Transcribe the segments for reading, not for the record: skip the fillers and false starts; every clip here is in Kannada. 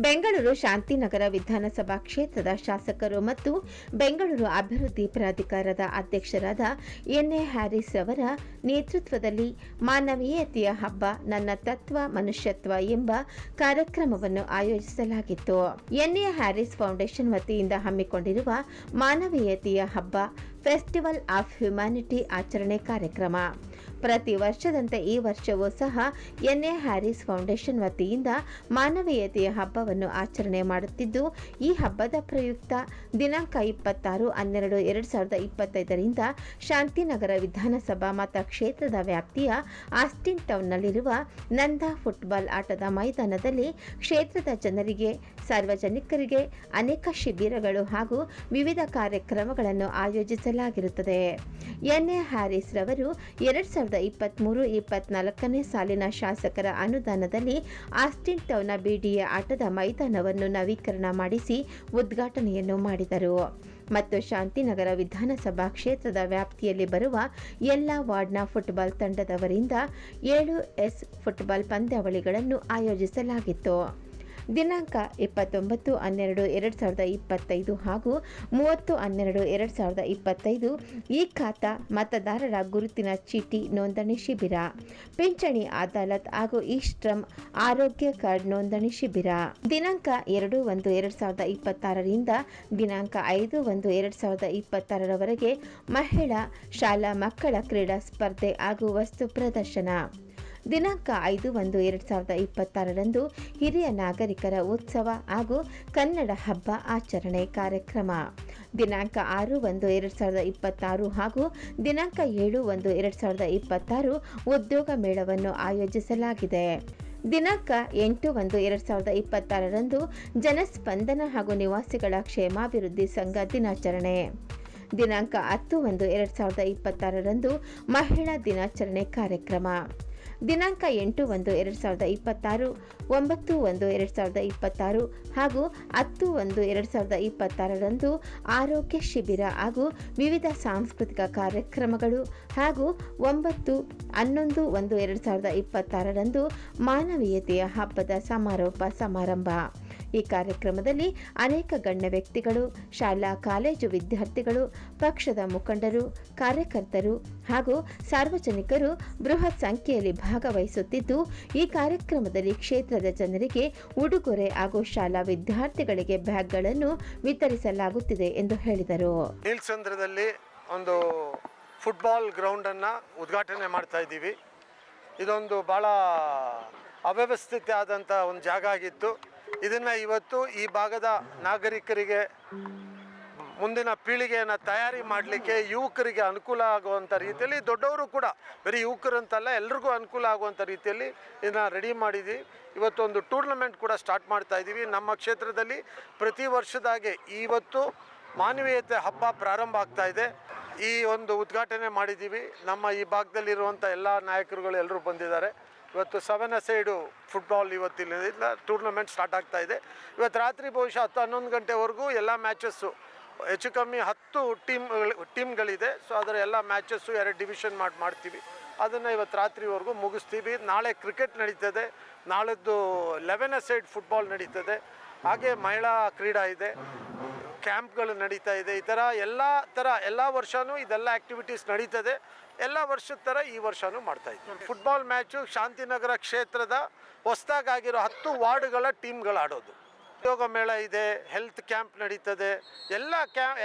ಬೆಂಗಳೂರು ಶಾಂತಿನಗರ ವಿಧಾನಸಭಾ ಕ್ಷೇತ್ರದ ಶಾಸಕರು ಮತ್ತು ಬೆಂಗಳೂರು ಅಭಿವೃದ್ಧಿ ಪ್ರಾಧಿಕಾರದ ಅಧ್ಯಕ್ಷರಾದ ಎನ್ಎ ಹ್ಯಾರಿಸ್ ಅವರ ನೇತೃತ್ವದಲ್ಲಿ ಮಾನವೀಯತೆಯ ಹಬ್ಬ ನನ್ನ ತತ್ವ ಮನುಷ್ಯತ್ವ ಎಂಬ ಕಾರ್ಯಕ್ರಮವನ್ನು ಆಯೋಜಿಸಲಾಗಿತ್ತು. ಎನ್ಎ ಹ್ಯಾರಿಸ್ ಫೌಂಡೇಶನ್ ವತಿಯಿಂದ ಹಮ್ಮಿಕೊಂಡಿರುವ ಮಾನವೀಯತೆಯ ಹಬ್ಬ ಫೆಸ್ಟಿವಲ್ ಆಫ್ ಹ್ಯುಮ್ಯಾನಿಟಿ ಆಚರಣೆ ಕಾರ್ಯಕ್ರಮ ಪ್ರತಿ ವರ್ಷದಂತೆ ಈ ವರ್ಷವೂ ಸಹ ಎನ್ಎ ಹ್ಯಾರಿಸ್ ಫೌಂಡೇಶನ್ ವತಿಯಿಂದ ಮಾನವೀಯತೆಯ ಹಬ್ಬವನ್ನು ಆಚರಣೆ ಮಾಡುತ್ತಿದ್ದು, ಈ ಹಬ್ಬದ ಪ್ರಯುಕ್ತ ದಿನಾಂಕ 26/12/2025 ಶಾಂತಿನಗರ ವಿಧಾನಸಭಾ ಮತಕ್ಷೇತ್ರದ ವ್ಯಾಪ್ತಿಯ ಆಸ್ಟಿನ್ ಟೌನ್ನಲ್ಲಿರುವ ನಂದಾ ಫುಟ್ಬಾಲ್ ಆಟದ ಮೈದಾನದಲ್ಲಿ ಕ್ಷೇತ್ರದ ಜನರಿಗೆ, ಸಾರ್ವಜನಿಕರಿಗೆ ಅನೇಕ ಶಿಬಿರಗಳು ಹಾಗೂ ವಿವಿಧ ಕಾರ್ಯಕ್ರಮಗಳನ್ನು ಆಯೋಜಿಸಲಾಗಿರುತ್ತದೆ. ಎನ್ಎ ಹ್ಯಾರಿಸ್ ರವರು 2023-24 ಸಾಲಿನ ಶಾಸಕರ ಅನುದಾನದಲ್ಲಿ ಆಸ್ಟಿನ್ ಟೌನ್ನ ಬಿಡಿಎ ಆಟದ ಮೈದಾನವನ್ನು ನವೀಕರಣ ಮಾಡಿಸಿ ಉದ್ಘಾಟನೆಯನ್ನು ಮಾಡಿದರು ಮತ್ತು ಶಾಂತಿನಗರ ವಿಧಾನಸಭಾ ಕ್ಷೇತ್ರದ ವ್ಯಾಪ್ತಿಯಲ್ಲಿ ಬರುವ ಎಲ್ಲ ವಾರ್ಡ್ನ ಫುಟ್ಬಾಲ್ ತಂಡದವರಿಂದ 7 ಫುಟ್ಬಾಲ್ ಪಂದ್ಯಾವಳಿಗಳನ್ನು ಆಯೋಜಿಸಲಾಗಿತ್ತು. ದಿನಾಂಕ 29/12/2025 ಹಾಗೂ 30/12/2025 ಈ ಖಾತಾ ಮತದಾರರ ಗುರುತಿನ ಚೀಟಿ ನೋಂದಣಿ ಶಿಬಿರ, ಪಿಂಚಣಿ ಅದಾಲತ್ ಹಾಗೂ ಇ-ಶ್ರಮ್ ಆರೋಗ್ಯ ಕಾರ್ಡ್ ನೋಂದಣಿ ಶಿಬಿರ. ದಿನಾಂಕ 2/1/2026 ರಿಂದ ದಿನಾಂಕ 5/1/2026 ರವರೆಗೆ ಮಹಿಳಾ ಶಾಲಾ ಮಕ್ಕಳ ಕ್ರೀಡಾ ಸ್ಪರ್ಧೆ ಹಾಗೂ ವಸ್ತು ಪ್ರದರ್ಶನ. ದಿನಾಂಕ 5/1/2026 ರಂದು ಹಿರಿಯ ನಾಗರಿಕರ ಉತ್ಸವ ಹಾಗೂ ಕನ್ನಡ ಹಬ್ಬ ಆಚರಣೆ ಕಾರ್ಯಕ್ರಮ. ದಿನಾಂಕ 6/1/2026 ಹಾಗೂ ದಿನಾಂಕ 7/1/2026 ಉದ್ಯೋಗ ಮೇಳವನ್ನು ಆಯೋಜಿಸಲಾಗಿದೆ. ದಿನಾಂಕ 8/1/2026 ರಂದು ಜನಸ್ಪಂದನ ಹಾಗೂ ನಿವಾಸಿಗಳ ಕ್ಷೇಮಾಭಿವೃದ್ಧಿ ಸಂಘ ದಿನಾಚರಣೆ. ದಿನಾಂಕ 10/1/2026 ರಂದು ಮಹಿಳಾ ದಿನಾಚರಣೆ ಕಾರ್ಯಕ್ರಮ. ದಿನಾಂಕ 8/1/2026, 9/1/2026 ಹಾಗೂ 10/1/2026 ರಂದು ಆರೋಗ್ಯ ಶಿಬಿರ ಹಾಗೂ ವಿವಿಧ ಸಾಂಸ್ಕೃತಿಕ ಕಾರ್ಯಕ್ರಮಗಳು ಹಾಗೂ 9/11/2026 ರಂದು ಮಾನವೀಯತೆಯ ಹಬ್ಬದ ಸಮಾರೋಪ ಸಮಾರಂಭ. ಈ ಕಾರ್ಯಕ್ರಮದಲ್ಲಿ ಅನೇಕ ಗಣ್ಯ ವ್ಯಕ್ತಿಗಳು, ಶಾಲಾ ಕಾಲೇಜು ವಿದ್ಯಾರ್ಥಿಗಳು, ಪಕ್ಷದ ಮುಖಂಡರು, ಕಾರ್ಯಕರ್ತರು ಹಾಗೂ ಸಾರ್ವಜನಿಕರು ಬೃಹತ್ ಸಂಖ್ಯೆಯಲ್ಲಿ ಭಾಗವಹಿಸುತ್ತಿದ್ದು, ಈ ಕಾರ್ಯಕ್ರಮದಲ್ಲಿ ಕ್ಷೇತ್ರದ ಜನರಿಗೆ ಉಡುಗೊರೆ ಹಾಗೂ ಶಾಲಾ ವಿದ್ಯಾರ್ಥಿಗಳಿಗೆ ಬ್ಯಾಗ್ಗಳನ್ನು ವಿತರಿಸಲಾಗುತ್ತಿದೆ ಎಂದು ಹೇಳಿದರು. ನೀಲ್ಸಂದ್ರದಲ್ಲಿ ಒಂದು ಫುಟ್ಬಾಲ್ ಗ್ರೌಂಡನ್ನು ಉದ್ಘಾಟನೆ ಮಾಡ್ತಾ ಇದ್ದೀವಿ. ಇದೊಂದು ಭಾಳ ಅವ್ಯವಸ್ಥಿತ ಆದಂಥ ಒಂದು ಜಾಗ ಆಗಿತ್ತು. ಇದನ್ನು ಇವತ್ತು ಈ ಭಾಗದ ನಾಗರಿಕರಿಗೆ, ಮುಂದಿನ ಪೀಳಿಗೆಯನ್ನು ತಯಾರಿ ಮಾಡಲಿಕ್ಕೆ, ಯುವಕರಿಗೆ ಅನುಕೂಲ ಆಗುವಂಥ ರೀತಿಯಲ್ಲಿ, ದೊಡ್ಡವರು ಕೂಡ ಬರೀ ಯುವಕರಂತಲ್ಲ ಎಲ್ರಿಗೂ ಅನುಕೂಲ ಆಗುವಂಥ ರೀತಿಯಲ್ಲಿ ಇದನ್ನು ರೆಡಿ ಮಾಡಿದ್ವಿ. ಇವತ್ತೊಂದು ಟೂರ್ನಮೆಂಟ್ ಕೂಡ ಸ್ಟಾರ್ಟ್ ಮಾಡ್ತಾ ಇದ್ದೀವಿ. ನಮ್ಮ ಕ್ಷೇತ್ರದಲ್ಲಿ ಪ್ರತಿ ವರ್ಷದಾಗೆ ಇವತ್ತು ಮಾನವೀಯತೆ ಹಬ್ಬ ಪ್ರಾರಂಭ ಆಗ್ತಾ ಇದೆ. ಈ ಒಂದು ಉದ್ಘಾಟನೆ ಮಾಡಿದ್ದೀವಿ. ನಮ್ಮ ಈ ಭಾಗದಲ್ಲಿರುವಂಥ ಎಲ್ಲ ನಾಯಕರುಗಳು ಎಲ್ಲರೂ ಬಂದಿದ್ದಾರೆ. ಇವತ್ತು 7 ಸೈಡು ಫುಟ್ಬಾಲ್ ಇವತ್ತಿನ ಟೂರ್ನಮೆಂಟ್ ಸ್ಟಾರ್ಟ್ ಆಗ್ತಾ ಇದೆ. ಇವತ್ತು ರಾತ್ರಿ ಬಹುಶಃ 10-11 ಗಂಟೆವರೆಗೂ ಎಲ್ಲ ಮ್ಯಾಚಸ್ಸು, ಹೆಚ್ಚು ಕಮ್ಮಿ 10 ಟೀಮ್ಗಳಿದೆ. ಸೊ ಅದರ ಎಲ್ಲ ಮ್ಯಾಚಸ್ಸು 2 ಡಿವಿಷನ್ ಮಾಡ್ತೀವಿ. ಅದನ್ನು ಇವತ್ತು ರಾತ್ರಿವರೆಗೂ ಮುಗಿಸ್ತೀವಿ. ನಾಳೆ ಕ್ರಿಕೆಟ್ ನಡೀತದೆ, ನಾಳೆದ್ದು 11 ಸೈಡ್ ಫುಟ್ಬಾಲ್ ನಡೀತದೆ, ಹಾಗೆ ಮಹಿಳಾ ಕ್ರೀಡಾ ಇದೆ, ಕ್ಯಾಂಪ್ಗಳು ನಡೀತಾ ಇದೆ. ಈ ಥರ ಎಲ್ಲ ವರ್ಷವೂ ಇದೆಲ್ಲ ಆ್ಯಕ್ಟಿವಿಟೀಸ್ ನಡೀತದೆ. ಎಲ್ಲ ವರ್ಷದ ಥರ ಈ ವರ್ಷವೂ ಮಾಡ್ತಾಯಿದ್ವಿ. ಫುಟ್ಬಾಲ್ ಮ್ಯಾಚು ಶಾಂತಿನಗರ ಕ್ಷೇತ್ರದ ಹೊಸದಾಗಿರೋ 10 ವಾರ್ಡ್ಗಳ ಟೀಮ್ಗಳು ಆಡೋದು. ಉದ್ಯೋಗ ಮೇಳ ಇದೆ, ಹೆಲ್ತ್ ಕ್ಯಾಂಪ್ ನಡೀತದೆ,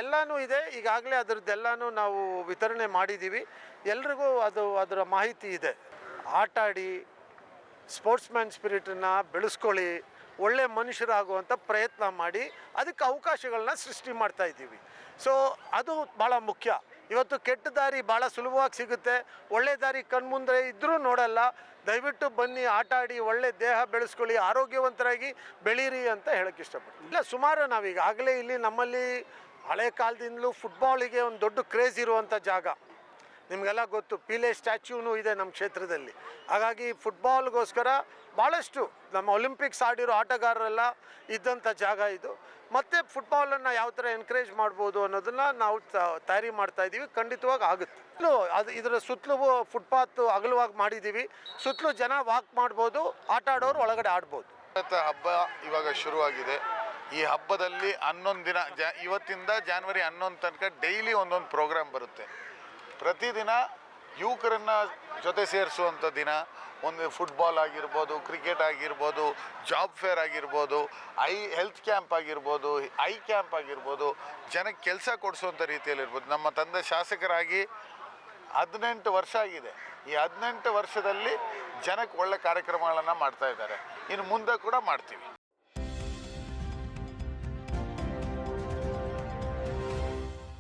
ಎಲ್ಲನೂ ಇದೆ. ಈಗಾಗಲೇ ಅದರದ್ದೆಲ್ಲನೂ ನಾವು ವಿತರಣೆ ಮಾಡಿದ್ದೀವಿ. ಎಲ್ರಿಗೂ ಅದರ ಮಾಹಿತಿ ಇದೆ. ಆಟಾಡಿ ಸ್ಪೋರ್ಟ್ಸ್ಮ್ಯಾನ್ ಸ್ಪಿರಿಟನ್ನು ಬೆಳೆಸ್ಕೊಳ್ಳಿ, ಒಳ್ಳೆ ಮನುಷ್ಯರಾಗುವಂಥ ಪ್ರಯತ್ನ ಮಾಡಿ ಅದಕ್ಕೆ ಅವಕಾಶಗಳನ್ನ ಸೃಷ್ಟಿ ಮಾಡ್ತಾ ಇದ್ದೀವಿ. ಸೊ ಅದು ಭಾಳ ಮುಖ್ಯ. ಇವತ್ತು ಕೆಟ್ಟ ದಾರಿ ಭಾಳ ಸುಲಭವಾಗಿ ಸಿಗುತ್ತೆ, ಒಳ್ಳೆ ದಾರಿ ಕಣ್ಮುಂದೆ ಇದ್ದರೂ ನೋಡಲ್ಲ. ದಯವಿಟ್ಟು ಬನ್ನಿ, ಆಟ ಆಡಿ, ಒಳ್ಳೆ ದೇಹ ಬೆಳೆಸ್ಕೊಳ್ಳಿ, ಆರೋಗ್ಯವಂತರಾಗಿ ಬೆಳೀರಿ ಅಂತ ಹೇಳೋಕ್ಕೆ ಇಷ್ಟಪಡ್ತೀನಿ. ಇಲ್ಲ, ಸುಮಾರು ನಾವೀಗಾಗಲೇ ಇಲ್ಲಿ ನಮ್ಮಲ್ಲಿ ಹಳೆ ಕಾಲದಿಂದಲೂ ಫುಟ್ಬಾಲಿಗೆ ಒಂದು ದೊಡ್ಡ ಕ್ರೇಜ್ ಇರುವಂಥ ಜಾಗ. ನಿಮಗೆಲ್ಲ ಗೊತ್ತು, ಪೀಲೆ ಸ್ಟ್ಯಾಚ್ಯೂನೂ ಇದೆ ನಮ್ಮ ಕ್ಷೇತ್ರದಲ್ಲಿ. ಹಾಗಾಗಿ ಫುಟ್ಬಾಲ್ಗೋಸ್ಕರ ಭಾಳಷ್ಟು ನಮ್ಮ ಒಲಿಂಪಿಕ್ಸ್ ಆಡಿರೋ ಆಟಗಾರರೆಲ್ಲ ಇದ್ದಂಥ ಜಾಗ ಇದು. ಮತ್ತು ಫುಟ್ಬಾಲನ್ನು ಯಾವ ಥರ ಎನ್ಕರೇಜ್ ಮಾಡ್ಬೋದು ಅನ್ನೋದನ್ನು ನಾವು ತಯಾರಿ ಮಾಡ್ತಾಯಿದ್ದೀವಿ. ಖಂಡಿತವಾಗಿ ಆಗುತ್ತೆ. ಇದರ ಸುತ್ತಲೂ ಫುಟ್ಪಾತ್ ಅಗಲವಾಗಿ ಮಾಡಿದ್ದೀವಿ. ಸುತ್ತಲೂ ಜನ ವಾಕ್ ಮಾಡ್ಬೋದು, ಆಟ ಆಡೋರು ಒಳಗಡೆ ಆಡ್ಬೋದು. ಹಬ್ಬ ಇವಾಗ ಶುರುವಾಗಿದೆ. ಈ ಹಬ್ಬದಲ್ಲಿ 11 ದಿನ ಇವತ್ತಿಂದ ಜನವರಿ 11 ತನಕ ಡೈಲಿ ಒಂದೊಂದು ಪ್ರೋಗ್ರಾಮ್ ಬರುತ್ತೆ. ಪ್ರತಿದಿನ ಯುವಕರನ್ನು ಜೊತೆ ಸೇರಿಸುವಂಥ ದಿನ. ಒಂದು ಫುಟ್ಬಾಲ್ ಆಗಿರ್ಬೋದು, ಕ್ರಿಕೆಟ್ ಆಗಿರ್ಬೋದು, ಜಾಬ್ ಫೇರ್ ಆಗಿರ್ಬೋದು, ಹೆಲ್ತ್ ಕ್ಯಾಂಪ್ ಆಗಿರ್ಬೋದು, ಕ್ಯಾಂಪ್ ಆಗಿರ್ಬೋದು, ಜನಕ್ಕೆ ಕೆಲಸ ಕೊಡಿಸುವಂಥ ರೀತಿಯಲ್ಲಿರ್ಬೋದು. ನಮ್ಮ ತಂದೆ ಶಾಸಕರಾಗಿ 18 ವರ್ಷ ಆಗಿದೆ. ಈ 18 ವರ್ಷದಲ್ಲಿ ಜನಕ್ಕೆ ಒಳ್ಳೆ ಕಾರ್ಯಕ್ರಮಗಳನ್ನು ಮಾಡ್ತಾ ಇದ್ದಾರೆ. ಇನ್ನು ಮುಂದೆ ಕೂಡ ಮಾಡ್ತೀವಿ.